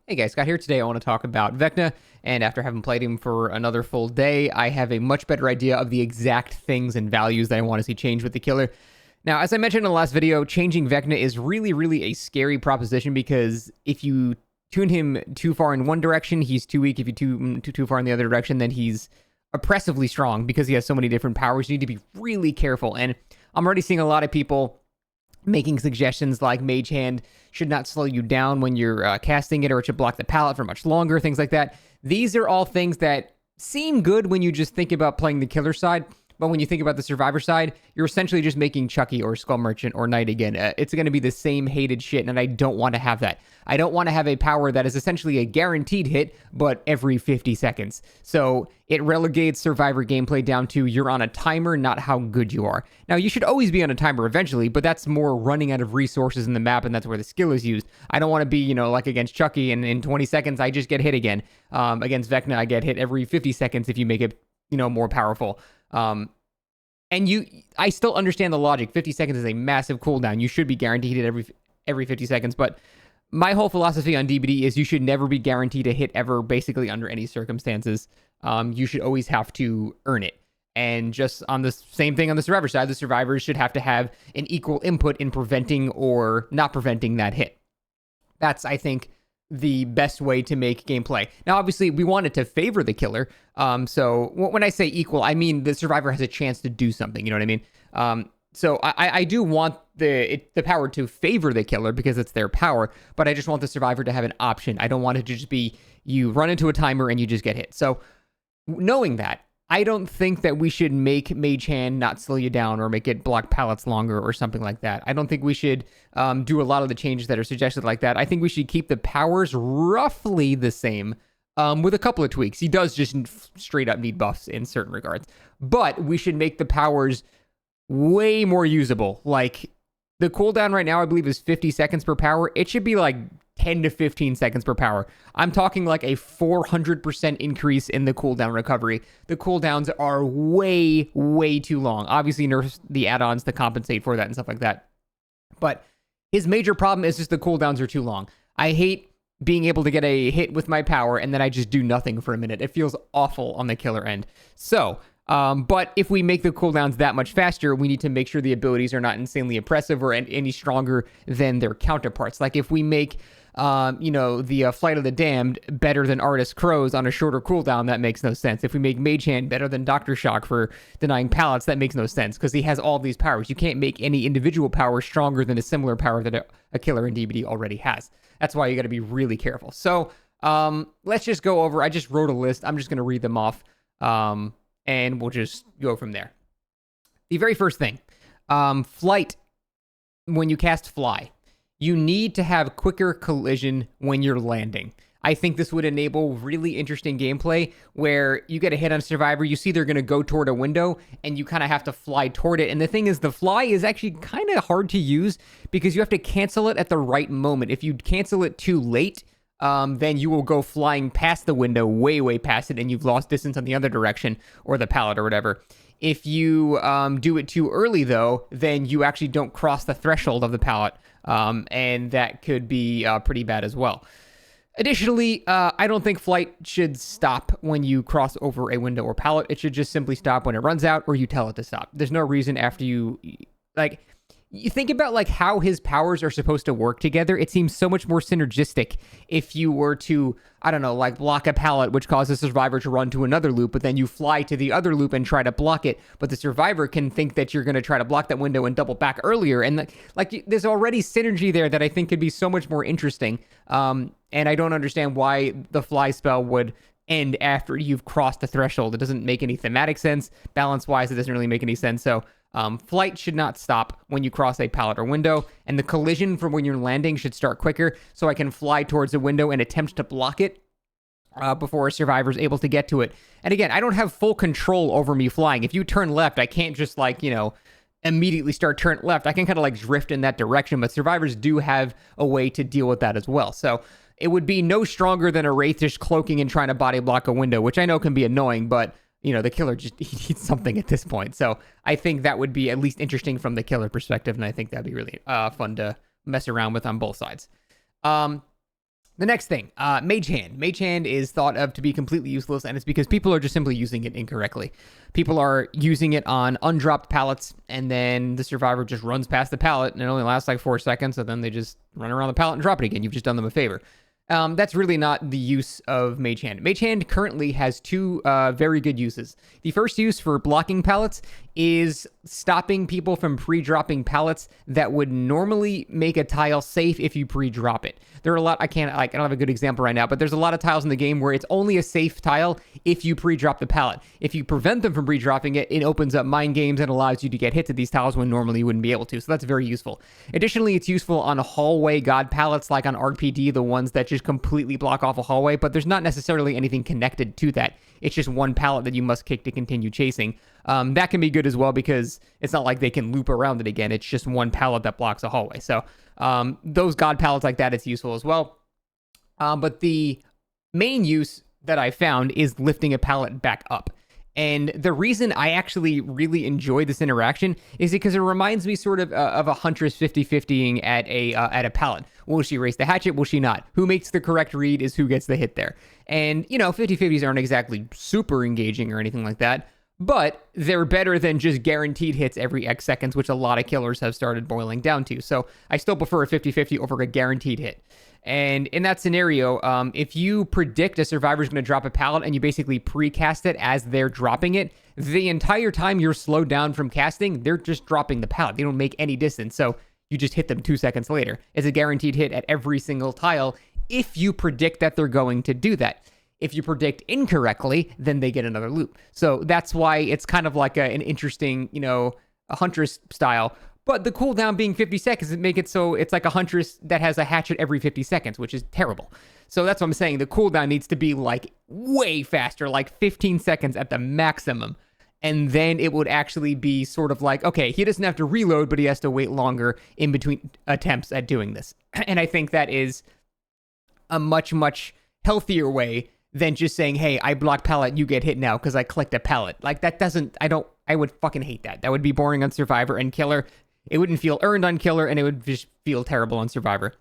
Hey guys, Scott here. Today I want to talk about Vecna, and after having played him for another full day, I have a much better idea of the exact things and values that I want to see change with the killer. Now, as I mentioned in the last video, changing Vecna is really a scary proposition because if you tune him too far in one direction, he's too weak. If you tune too far in the other direction, then he's oppressively strong because he has so many different powers. You need to be really careful, and I'm already seeing a lot of people making suggestions like Mage Hand should not slow you down when you're casting it, or it should block the pallet for much longer, things like that. These are all things that seem good when you just think about playing the killer side, but when you think about the survivor side, you're essentially just making Chucky or Skull Merchant or Knight again. It's going to be the same hated shit, and I don't want to have that. I don't want to have a power that is essentially a guaranteed hit, but every 50 seconds. So it relegates survivor gameplay down to you're on a timer, not how good you are. Now, you should always be on a timer eventually, but that's more running out of resources in the map, and that's where the skill is used. I don't want to be, like against Chucky, and in 20 seconds, I just get hit again. Against Vecna, I get hit every 50 seconds if you make it, more powerful. I still understand the logic. 50 seconds is a massive cooldown. You should be guaranteed it every 50 seconds, but my whole philosophy on DBD is you should never be guaranteed a hit ever, basically under any circumstances. You should always have to earn it. And just on the same thing on the survivor side, the survivors should have to have an equal input in preventing or not preventing that hit. That's, I think, the best way to make gameplay. Now, obviously, we want it to favor the killer. So when I say equal, I mean the survivor has a chance to do something. You know what I mean? So I do want the power to favor the killer because it's their power, but I just want the survivor to have an option. I don't want it to just be you run into a timer and you just get hit. So knowing that, I don't think that we should make Mage Hand not slow you down or make it block pallets longer or something like that. I don't think we should do a lot of the changes that are suggested like that. I think we should keep the powers roughly the same with a couple of tweaks. He does just straight up need buffs in certain regards, but we should make the powers way more usable. Like the cooldown right now, I believe, is 50 seconds per power. It should be like 10 to 15 seconds per power. I'm talking like a 400% increase in the cooldown recovery. The cooldowns are way too long. Obviously, nerfs the add-ons to compensate for that and stuff like that. But his major problem is just the cooldowns are too long. I hate being able to get a hit with my power and then I just do nothing for a minute. It feels awful on the killer end. So, but if we make the cooldowns that much faster, we need to make sure the abilities are not insanely oppressive or any stronger than their counterparts. Like if we make the Flight of the Damned better than Artist Crows on a shorter cooldown, that makes no sense. If we make Mage Hand better than Dr. Shock for denying pallets, that makes no sense because he has all these powers. You can't make any individual power stronger than a similar power that a killer in DBD already has. That's why you got to be really careful. So let's just go over. I just wrote a list. I'm just going to read them off, and we'll just go from there. The very first thing, flight. When you cast fly, you need to have quicker collision when you're landing. I think this would enable really interesting gameplay where you get a hit on a survivor, you see they're going to go toward a window, and you kind of have to fly toward it. And the thing is, the fly is actually kind of hard to use because you have to cancel it at the right moment. If you cancel it too late, then you will go flying past the window, way past it, and you've lost distance on the other direction, or the pallet or whatever. If you do it too early, though, then you actually don't cross the threshold of the pallet, and that could be pretty bad as well. Additionally, I don't think flight should stop when you cross over a window or pallet. It should just simply stop when it runs out, or you tell it to stop. There's no reason after you think about like how his powers are supposed to work together. It seems so much more synergistic if you were to, I don't know, like block a pallet, which causes the survivor to run to another loop, but then you fly to the other loop and try to block it. But the survivor can think that you're going to try to block that window and double back earlier. And there's already synergy there that I think could be so much more interesting. And I don't understand why the fly spell would end after you've crossed the threshold. It doesn't make any thematic sense. Balance-wise, it doesn't really make any sense. So flight should not stop when you cross a pallet or window, and the collision from when you're landing should start quicker so I can fly towards a window and attempt to block it before a survivor is able to get to it. And again, I don't have full control over me flying. If you turn left, I can't just immediately start turn left. I can kind of drift in that direction, but survivors do have a way to deal with that as well. So it would be no stronger than a Wraith just cloaking and trying to body block a window, which I know can be annoying, but the killer he needs something at this point. So I think that would be at least interesting from the killer perspective, and I think that'd be really fun to mess around with on both sides. The next thing, Mage Hand. Mage Hand is thought of to be completely useless, and it's because people are just simply using it incorrectly. People are using it on undropped pallets, and then the survivor just runs past the pallet, and it only lasts like 4 seconds, so then they just run around the pallet and drop it again. You've just done them a favor. That's really not the use of Mage Hand. Mage Hand currently has two very good uses. The first use for blocking pallets is stopping people from pre-dropping pallets that would normally make a tile safe if you pre-drop it. There are a lot, I don't have a good example right now, but there's a lot of tiles in the game where it's only a safe tile if you pre-drop the pallet. If you prevent them from pre-dropping it, it opens up mind games and allows you to get hits at these tiles when normally you wouldn't be able to. So that's very useful. Additionally, it's useful on hallway god pallets like on RPD, the ones that just completely block off a hallway, but there's not necessarily anything connected to that. It's just one pallet that you must kick to continue chasing. That can be good as well because it's not like they can loop around it again. It's just one pallet that blocks a hallway. So those god pallets like that, it's useful as well. But the main use that I found is lifting a pallet back up. And the reason I actually really enjoy this interaction is because it reminds me sort of a huntress 50-50ing at a pallet. Will she raise the hatchet? Will she not? Who makes the correct read is who gets the hit there. And, 50-50s aren't exactly super engaging or anything like that, but they're better than just guaranteed hits every X seconds, which a lot of killers have started boiling down to. So I still prefer a 50-50 over a guaranteed hit. And in that scenario, if you predict a survivor's going to drop a pallet and you basically precast it as they're dropping it, the entire time you're slowed down from casting, they're just dropping the pallet. They don't make any distance, so you just hit them 2 seconds later. It's a guaranteed hit at every single tile if you predict that they're going to do that. If you predict incorrectly, then they get another loop. So that's why it's kind of like an interesting, a huntress style. But the cooldown being 50 seconds, it make it so it's like a huntress that has a hatchet every 50 seconds, which is terrible. So that's what I'm saying. The cooldown needs to be like way faster, like 15 seconds at the maximum. And then it would actually be sort of like, okay, he doesn't have to reload, but he has to wait longer in between attempts at doing this. And I think that is a much, much healthier way than just saying, hey, I block pallet, you get hit now because I clicked a pallet. Like that doesn't, I would fucking hate that. That would be boring on Survivor and Killer. It wouldn't feel earned on Killer, and it would just feel terrible on Survivor.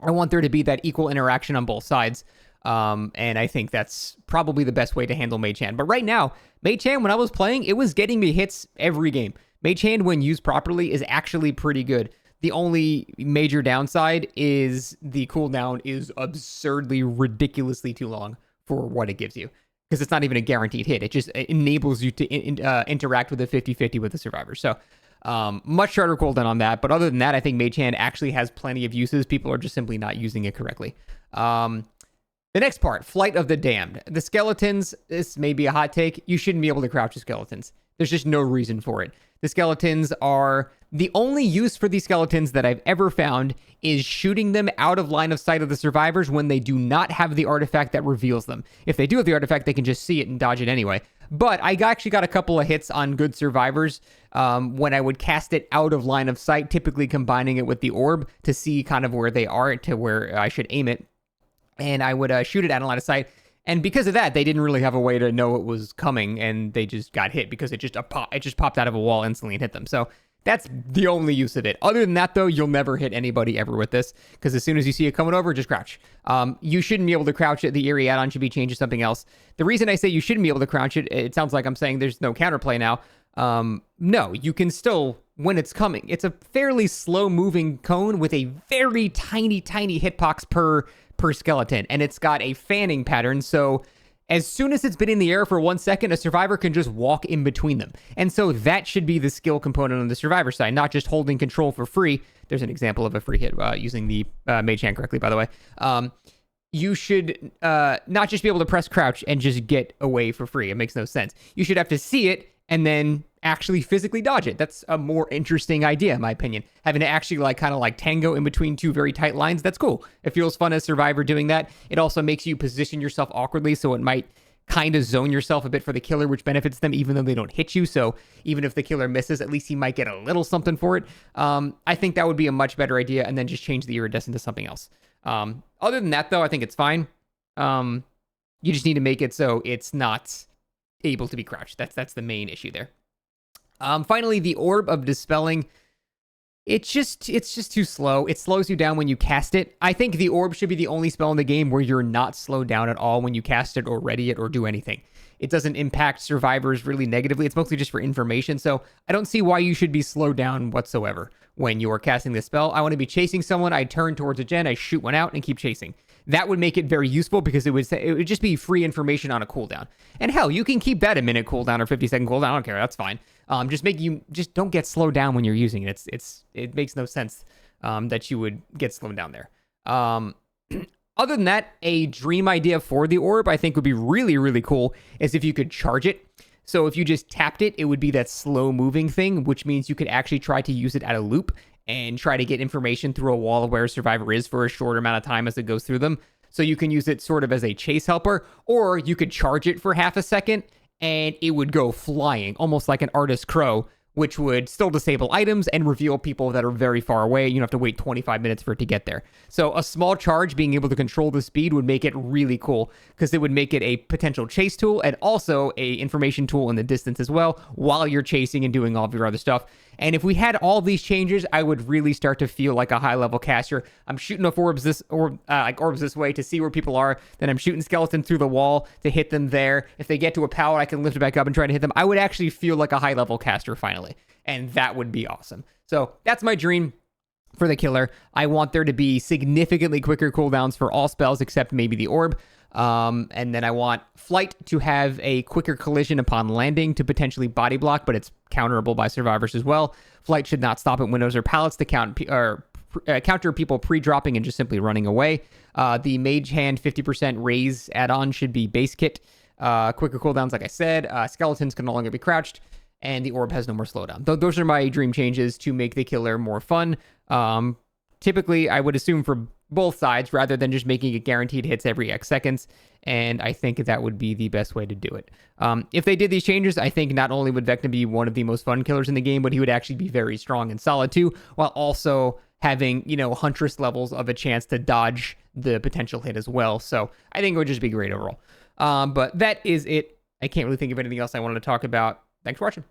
I want there to be that equal interaction on both sides, and I think that's probably the best way to handle Mage Hand. But right now, Mage Hand, when I was playing, it was getting me hits every game. Mage Hand, when used properly, is actually pretty good. The only major downside is the cooldown is absurdly, ridiculously too long for what it gives you. Because it's not even a guaranteed hit. It just enables you to interact with a 50-50 with the survivor. So, much shorter cooldown on that. But other than that, I think Mage Hand actually has plenty of uses. People are just simply not using it correctly. The next part, Flight of the Damned. The skeletons, this may be a hot take. You shouldn't be able to crouch the skeletons. There's just no reason for it. The skeletons are... The only use for these skeletons that I've ever found is shooting them out of line of sight of the survivors when they do not have the artifact that reveals them. If they do have the artifact, they can just see it and dodge it anyway. But I actually got a couple of hits on good survivors when I would cast it out of line of sight, typically combining it with the orb to see kind of where they are to where I should aim it. And I would shoot it out of line of sight. And because of that, they didn't really have a way to know it was coming, and they just got hit because it just popped out of a wall instantly and hit them. So that's the only use of it. Other than that, though, you'll never hit anybody ever with this, because as soon as you see it coming over, just crouch. You shouldn't be able to crouch it. The Eerie add-on should be changed to something else. The reason I say you shouldn't be able to crouch it, it sounds like I'm saying there's no counterplay now. No, you can still, when it's coming, it's a fairly slow-moving cone with a very tiny, tiny hitbox per skeleton, and it's got a fanning pattern, so as soon as it's been in the air for 1 second, a survivor can just walk in between them. And so that should be the skill component on the survivor side, not just holding control for free. There's an example of a free hit using the Mage Hand correctly, by the way. You should not just be able to press crouch and just get away for free. It makes no sense. You should have to see it and then actually physically dodge it. That's a more interesting idea, in my opinion. Having to actually kind of tango in between two very tight lines, that's cool. It feels fun as Survivor doing that. It also makes you position yourself awkwardly, so it might kind of zone yourself a bit for the killer, which benefits them even though they don't hit you. So even if the killer misses, at least he might get a little something for it. I think that would be a much better idea, and then just change the iridescent to something else. Other than that, though, I think it's fine. You just need to make it so it's not able to be crouched. That's the main issue there. Finally, the Orb of Dispelling. It's just too slow. It slows you down when you cast it. I think the orb should be the only spell in the game where you're not slowed down at all when you cast it or ready it or do anything. It doesn't impact survivors really negatively. It's mostly just for information. So I don't see why you should be slowed down whatsoever when you are casting this spell. I want to be chasing someone. I turn towards a gen. I shoot one out and keep chasing. That would make it very useful because it would just be free information on a cooldown. And hell, you can keep that a minute cooldown or 50-second cooldown. I don't care. That's fine. Just don't get slowed down when you're using it. It makes no sense that you would get slowed down there. Other than that, a dream idea for the orb I think would be really, really cool is if you could charge it. So if you just tapped it, it would be that slow moving thing, which means you could actually try to use it at a loop and try to get information through a wall of where a survivor is for a short amount of time as it goes through them. So you can use it sort of as a chase helper, or you could charge it for half a second and it would go flying, almost like an artist's crow, which would still disable items and reveal people that are very far away. You don't have to wait 25 minutes for it to get there. So a small charge being able to control the speed would make it really cool because it would make it a potential chase tool and also a information tool in the distance as well while you're chasing and doing all of your other stuff. And if we had all these changes, I would really start to feel like a high-level caster. I'm shooting off orbs this way to see where people are. Then I'm shooting skeletons through the wall to hit them there. If they get to a pallet, I can lift it back up and try to hit them. I would actually feel like a high-level caster finally, and that would be awesome. So that's my dream for the killer. I want there to be significantly quicker cooldowns for all spells except maybe the orb. And then I want flight to have a quicker collision upon landing to potentially body block, but it's counterable by survivors as well. Flight should not stop at windows or pallets to counter people pre-dropping and just simply running away. The Mage Hand 50% raise add-on should be base kit. Quicker cooldowns, like I said. Skeletons can no longer be crouched, and the orb has no more slowdown. Those are my dream changes to make the killer more fun. Typically, I would assume for both sides rather than just making it guaranteed hits every X seconds. And I think that would be the best way to do it. If they did these changes, I think not only would Vecna be one of the most fun killers in the game, but he would actually be very strong and solid too, while also having, Huntress levels of a chance to dodge the potential hit as well. So I think it would just be great overall. But that is it. I can't really think of anything else I wanted to talk about. Thanks for watching.